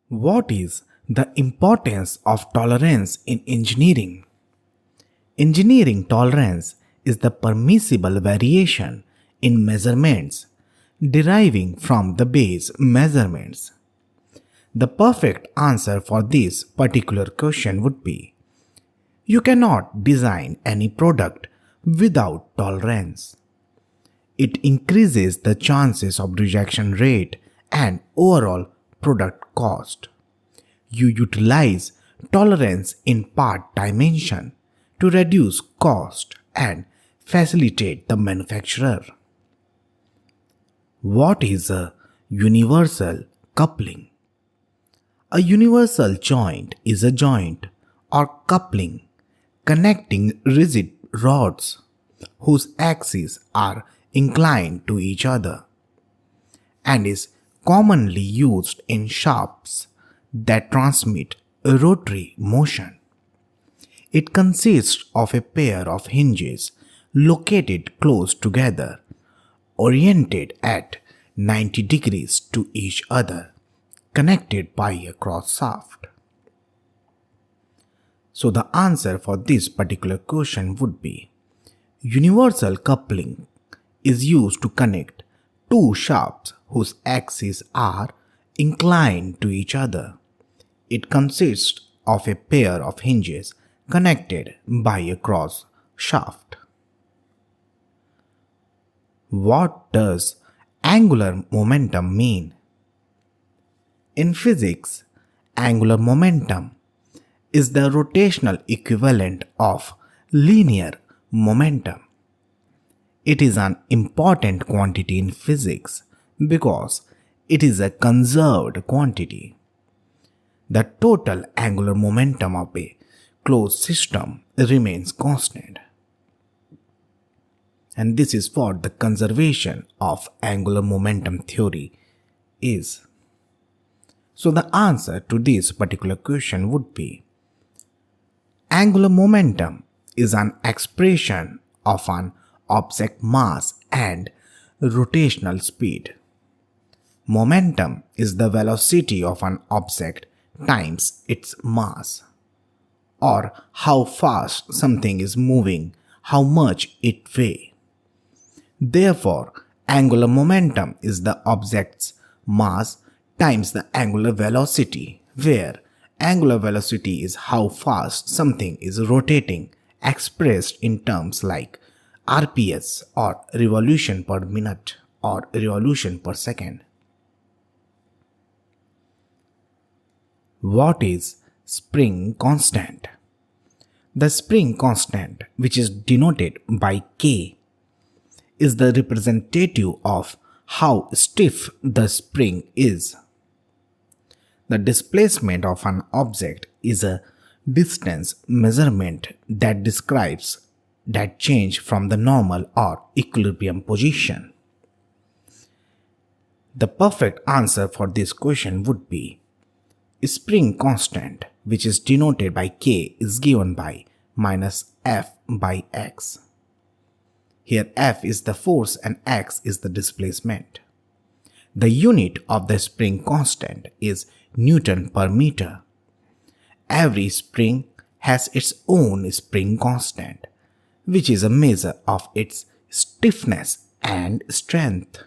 What is the importance of tolerance in engineering? Engineering tolerance is the permissible variation in measurements deriving from the base measurements. The perfect answer for this particular question would be: you cannot design any product without tolerance. It increases the chances of rejection rate and overall product cost. You utilize tolerance in part dimension to reduce cost and facilitate the manufacturer. What is a universal coupling? A universal joint is a joint or coupling connecting rigid rods whose axes are inclined to each other and is commonly used in shafts that transmit a rotary motion. It consists of a pair of hinges located close together, oriented at 90 degrees to each other, connected by a cross shaft. So the answer for this particular question would be: universal coupling is used to connect two shafts whose axes are inclined to each other. It consists of a pair of hinges connected by a cross shaft. What does angular momentum mean? In physics, angular momentum is the rotational equivalent of linear momentum. It is an important quantity in physics because it is a conserved quantity. The total angular momentum of a closed system remains constant. And this is what the conservation of angular momentum theory is. So the answer to this particular question would be: angular momentum is an expression of an object mass and rotational speed. Momentum is the velocity of an object times its mass, or how fast something is moving, how much it weighs. Therefore, angular momentum is the object's mass times the angular velocity, where angular velocity is how fast something is rotating, expressed in terms like RPS or revolution per minute or revolution per second. What is spring constant? The spring constant, which is denoted by K, is the representative of how stiff the spring is. The displacement of an object is a distance measurement that describes that change from the normal or equilibrium position. The perfect answer for this question would be: spring constant, which is denoted by K, is given by minus F by X. Here F is the force and X is the displacement. The unit of the spring constant is Newton per meter. Every spring has its own spring constant, which is a measure of its stiffness and strength.